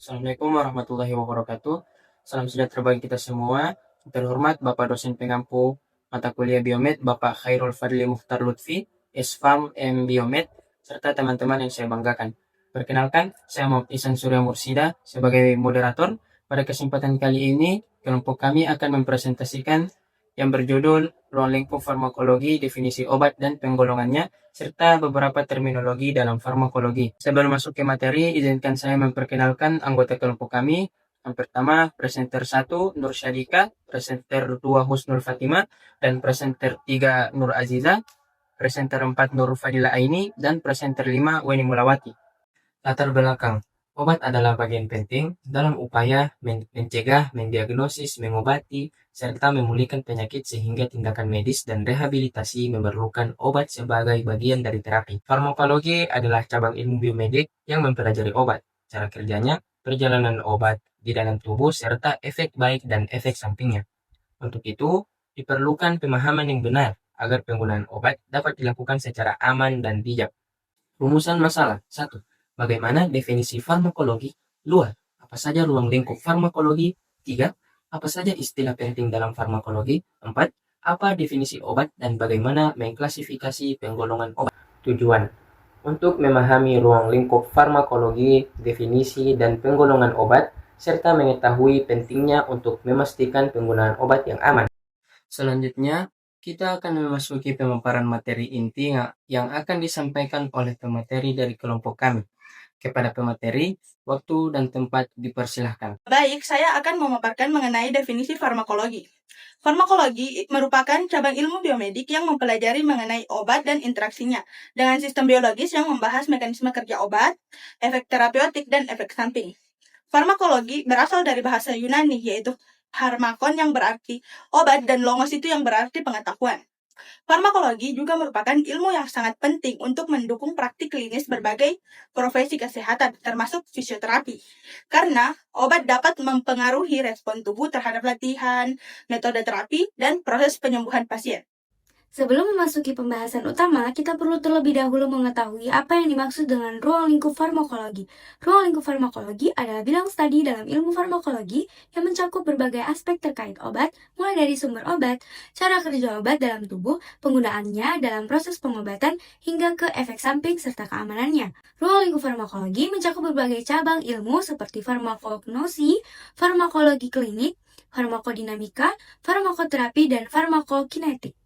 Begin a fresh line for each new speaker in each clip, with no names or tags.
Assalamualaikum warahmatullahi wabarakatuh. Salam sejahtera bagi kita semua. Terhormat Bapak dosen pengampu mata kuliah Biomed, Bapak Khairul Fadli Mukhtar Lutfi, SFAM M Biomed, serta teman-teman yang saya banggakan. Perkenalkan, saya Muhammad Ihsan Surya Mursida sebagai moderator. Pada kesempatan kali ini, kelompok kami akan mempresentasikan yang berjudul Ruang Lingkup Farmakologi, Definisi Obat dan Penggolongannya, serta beberapa terminologi dalam farmakologi. Sebelum masuk ke materi, izinkan saya memperkenalkan anggota kelompok kami. Yang pertama, presenter 1 Nur Syadika, presenter 2 Husnul Fatimah, dan presenter 3 Nur Aziza, presenter 4 Nur Fadila Aini, dan presenter 5 Weni Mulawati. Latar belakang. Obat adalah bagian penting dalam upaya mencegah, mendiagnosis, mengobati, serta memulihkan penyakit sehingga tindakan medis dan rehabilitasi memerlukan obat sebagai bagian dari terapi. Farmakologi adalah cabang ilmu biomedik yang mempelajari obat, cara kerjanya, perjalanan obat di dalam tubuh, serta efek baik dan efek sampingnya. Untuk itu, diperlukan pemahaman yang benar agar penggunaan obat dapat dilakukan secara aman dan bijak. Rumusan masalah. 1. Bagaimana definisi farmakologi? 2. Apa saja ruang lingkup farmakologi? 3. Apa saja istilah penting dalam farmakologi? 4. Apa definisi obat dan bagaimana mengklasifikasi penggolongan obat? Tujuan. Untuk memahami ruang lingkup farmakologi, definisi, dan penggolongan obat, serta mengetahui pentingnya untuk memastikan penggunaan obat yang aman. Selanjutnya, kita akan memasuki pemaparan materi inti yang akan disampaikan oleh pemateri dari kelompok kami. Kepada pemateri, waktu dan tempat dipersilahkan.
Baik, saya akan memaparkan mengenai definisi farmakologi. Farmakologi merupakan cabang ilmu biomedik yang mempelajari mengenai obat dan interaksinya dengan sistem biologis yang membahas mekanisme kerja obat, efek terapeutik, dan efek samping. Farmakologi berasal dari bahasa Yunani, yaitu pharmakon yang berarti obat dan logos itu yang berarti pengetahuan. Farmakologi juga merupakan ilmu yang sangat penting untuk mendukung praktik klinis berbagai profesi kesehatan, termasuk fisioterapi. Karena obat dapat mempengaruhi respon tubuh terhadap latihan, metode terapi, dan proses penyembuhan pasien.
Sebelum memasuki pembahasan utama, kita perlu terlebih dahulu mengetahui apa yang dimaksud dengan ruang lingkup farmakologi. Ruang lingkup farmakologi adalah bidang studi dalam ilmu farmakologi yang mencakup berbagai aspek terkait obat, mulai dari sumber obat, cara kerja obat dalam tubuh, penggunaannya dalam proses pengobatan, hingga ke efek samping serta keamanannya. Ruang lingkup farmakologi mencakup berbagai cabang ilmu seperti farmakognosi, farmakologi klinik, farmakodinamika, farmakoterapi, dan farmakokinetik.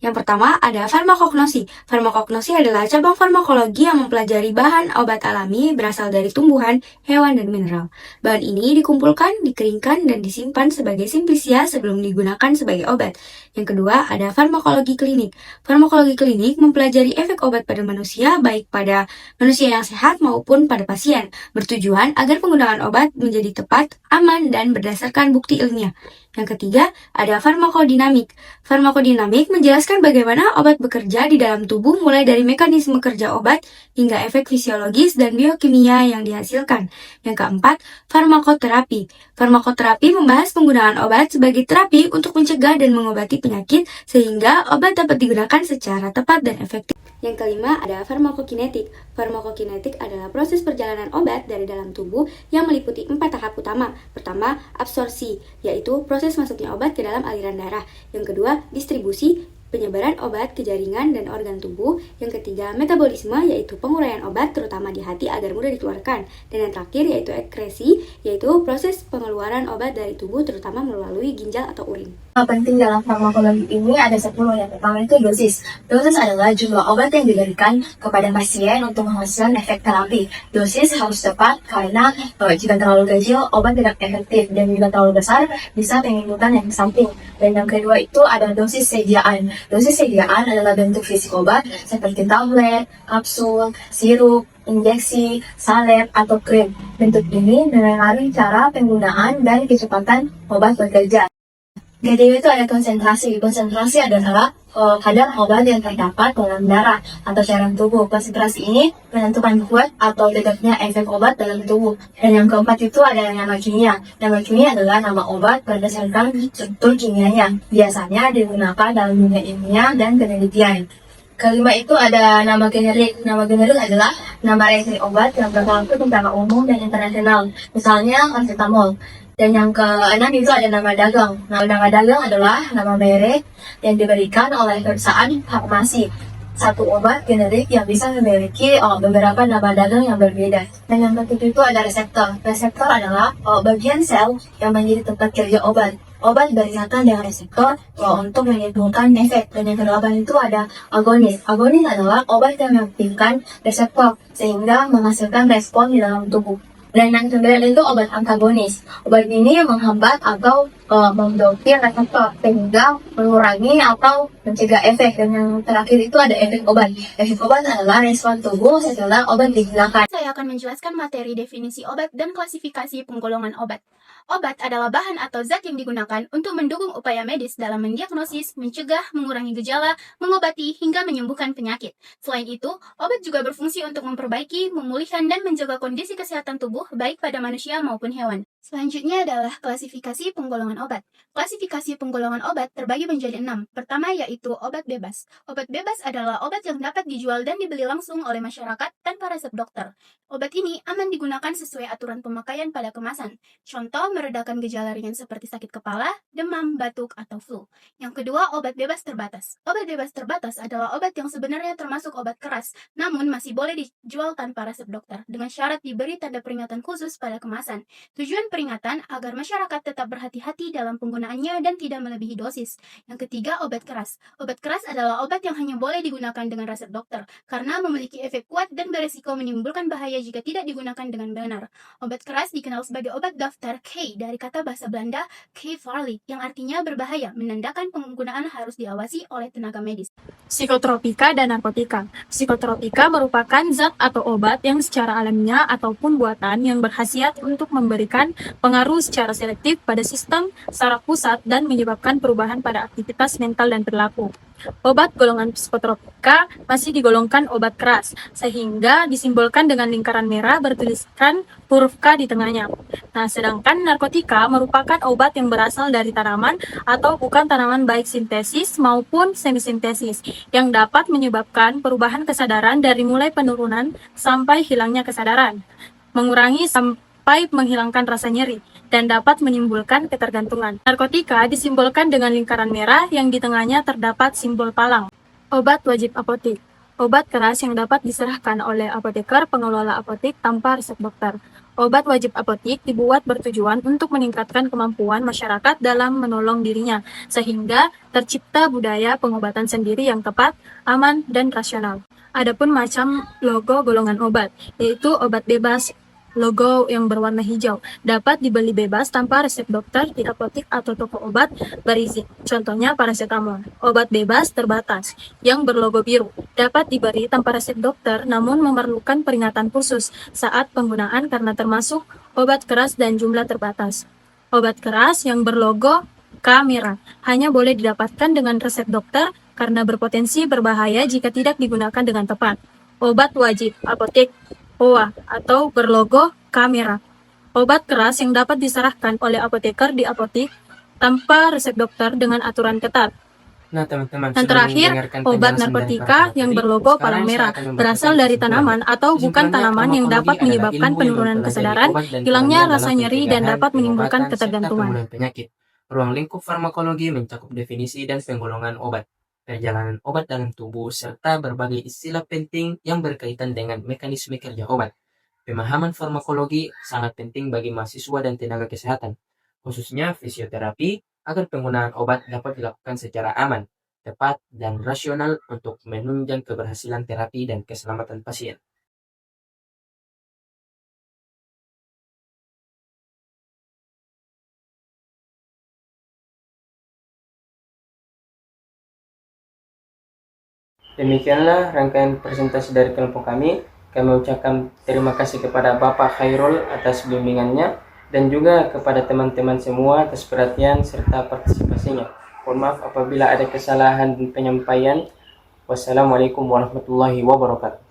Yang pertama ada farmakognosi. Farmakognosi adalah cabang farmakologi yang mempelajari bahan obat alami berasal dari tumbuhan, hewan, dan mineral. Bahan ini dikumpulkan, dikeringkan, dan disimpan sebagai simplicia sebelum digunakan sebagai obat. Yang kedua ada farmakologi klinik. Farmakologi klinik mempelajari efek obat pada manusia, baik pada manusia yang sehat maupun pada pasien, bertujuan agar penggunaan obat menjadi tepat, aman, dan berdasarkan bukti ilmiah. Yang ketiga, ada farmakodinamik. Farmakodinamik menjelaskan bagaimana obat bekerja di dalam tubuh mulai dari mekanisme kerja obat hingga efek fisiologis dan biokimia yang dihasilkan. Yang keempat, farmakoterapi. Farmakoterapi membahas penggunaan obat sebagai terapi untuk mencegah dan mengobati penyakit sehingga obat dapat digunakan secara tepat dan efektif. Yang kelima ada farmakokinetik. Farmakokinetik adalah proses perjalanan obat dari dalam tubuh yang meliputi 4 tahap utama. Pertama, absorpsi, yaitu proses masuknya obat ke dalam aliran darah. Yang kedua, distribusi, penyebaran obat ke jaringan dan organ tubuh. Yang ketiga, metabolisme, yaitu penguraian obat terutama di hati agar mudah dikeluarkan. Dan yang terakhir yaitu ekskresi, yaitu proses pengeluaran obat dari tubuh terutama melalui ginjal atau urin.
Yang penting dalam farmakologi ini ada 10. Yang pertama itu dosis. Dosis adalah jumlah obat yang diberikan kepada pasien untuk menghasilkan efek terapi. Dosis harus tepat karena jika terlalu kecil obat tidak efektif dan jika terlalu besar bisa menimbulkan efek samping. Dan yang kedua itu ada dosis sediaan. Dosis sediaan adalah bentuk fisik obat seperti tablet, kapsul, sirup, injeksi, salep, atau krim. Bentuk ini mempengaruhi cara penggunaan dan kecepatan obat bekerja. Kedua itu ada konsentrasi. Konsentrasi adalah kadar obat yang terdapat dalam darah atau cairan tubuh. Konsentrasi ini menentukan kuat atau tidaknya efek obat dalam tubuh. Dan yang keempat itu ada nama kimia. Nama kimia adalah nama obat berdasarkan struktur kimianya. Biasanya digunakan dalam dunia ilmiah dan penelitian. Kelima itu ada nama generik. Nama generik adalah nama reaksi obat yang berlaku tentang umum dan internasional. Misalnya paracetamol. Dan yang keenam itu ada nama dagang. Nama dagang adalah nama merek yang diberikan oleh perusahaan farmasi. Satu obat generik yang bisa memiliki beberapa nama dagang yang berbeda. Dan yang ketujuh itu ada reseptor. Reseptor adalah bagian sel yang menjadi tempat kerja obat. Obat berkaitan dengan reseptor untuk menimbulkan efek. Dan yang kedelapan itu ada agonis. Agonis adalah obat yang mengaktifkan reseptor sehingga menghasilkan respon di dalam tubuh. Dan yang kesembilan itu obat antagonis. Obat ini menghambat atau memblokir reseptor sehingga mengurangi atau mencegah efek. Dan yang terakhir itu ada efek obat. Efek obat adalah respon tubuh setelah obat digunakan.
Saya akan menjelaskan materi definisi obat dan klasifikasi penggolongan obat. Obat adalah bahan atau zat yang digunakan untuk mendukung upaya medis dalam mendiagnosis, mencegah, mengurangi gejala, mengobati, hingga menyembuhkan penyakit. Selain itu, obat juga berfungsi untuk memperbaiki, memulihkan, dan menjaga kondisi kesehatan tubuh baik pada manusia maupun hewan. Selanjutnya adalah klasifikasi penggolongan obat. Klasifikasi penggolongan obat terbagi menjadi 6. Pertama yaitu obat bebas. Obat bebas adalah obat yang dapat dijual dan dibeli langsung oleh masyarakat tanpa resep dokter. Obat ini aman digunakan sesuai aturan pemakaian pada kemasan. Contoh meredakan gejala ringan seperti sakit kepala, demam, batuk, atau flu. Yang kedua, obat bebas terbatas. Obat bebas terbatas adalah obat yang sebenarnya termasuk obat keras, namun masih boleh dijual tanpa resep dokter, dengan syarat diberi tanda peringatan khusus pada kemasan. Tujuan peringatan agar masyarakat tetap berhati-hati dalam penggunaannya dan tidak melebihi dosis. Yang ketiga, obat keras. Obat keras adalah obat yang hanya boleh digunakan dengan resep dokter, karena memiliki efek kuat dan beresiko menimbulkan bahaya jika tidak digunakan dengan benar. Obat keras dikenal sebagai obat daftar K dari kata bahasa Belanda K-Farlig, yang artinya berbahaya, menandakan penggunaan harus diawasi oleh tenaga medis.
Psikotropika dan narkotika. Psikotropika merupakan zat atau obat yang secara alamiah ataupun buatan yang berkhasiat untuk memberikan pengaruh secara selektif pada sistem saraf pusat dan menyebabkan perubahan pada aktivitas mental dan perilaku. Obat golongan psikotropika masih digolongkan obat keras, sehingga disimbolkan dengan lingkaran merah bertuliskan huruf K di tengahnya. Nah, sedangkan narkotika merupakan obat yang berasal dari tanaman atau bukan tanaman baik sintesis maupun semisintesis, yang dapat menyebabkan perubahan kesadaran dari mulai penurunan sampai hilangnya kesadaran, mengurangi sampai menghilangkan rasa nyeri, dan dapat menimbulkan ketergantungan. Narkotika disimbolkan dengan lingkaran merah yang di tengahnya terdapat simbol palang. Obat wajib apotik. Obat keras yang dapat diserahkan oleh apoteker pengelola apotek tanpa resep dokter. Obat wajib apotik dibuat bertujuan untuk meningkatkan kemampuan masyarakat dalam menolong dirinya, sehingga tercipta budaya pengobatan sendiri yang tepat, aman, dan rasional. Adapun macam logo golongan obat, yaitu obat bebas. Logo yang berwarna hijau dapat dibeli bebas tanpa resep dokter di apotek atau toko obat berizin. Contohnya paracetamol. Obat bebas terbatas yang berlogo biru dapat diberi tanpa resep dokter, namun memerlukan peringatan khusus saat penggunaan karena termasuk obat keras dan jumlah terbatas. Obat keras yang berlogo K merah hanya boleh didapatkan dengan resep dokter karena berpotensi berbahaya jika tidak digunakan dengan tepat. Obat wajib apotek OA atau berlogo K merah. Obat keras yang dapat diserahkan oleh apoteker di apotek tanpa resep dokter dengan aturan ketat.
Nah, teman-teman,
Dan
sudah
terakhir,
mendengarkan
obat
penjelasan dari
narkotika
para
yang
materi.
berlogo
Sekarang
palang
saya
merah
akan membacakan
berasal dari
kesimpulan.
tanaman atau bukan
Kesimpulannya,
tanaman yang
farmakologi
dapat
adalah
menyebabkan
ilmu yang
penurunan
mempelajari
kesadaran,
obat dan
hilangnya
perannya
rasa
dalam
nyeri, dan
pencegahan,
dapat menimbulkan
pengobatan, serta
ketergantungan.
pemulihan penyakit. Ruang lingkup farmakologi mencakup definisi dan penggolongan obat, perjalanan obat dalam tubuh, serta berbagai istilah penting yang berkaitan dengan mekanisme kerja obat. Pemahaman farmakologi sangat penting bagi mahasiswa dan tenaga kesehatan, khususnya fisioterapi, agar penggunaan obat dapat dilakukan secara aman, tepat, dan rasional untuk menunjang keberhasilan terapi dan keselamatan pasien. Demikianlah rangkaian presentasi dari kelompok kami. Kami ucapkan terima kasih kepada Bapak Khairul atas bimbingannya dan juga kepada teman-teman semua atas perhatian serta partisipasinya. Mohon maaf apabila ada kesalahan penyampaian. Wassalamualaikum warahmatullahi wabarakatuh.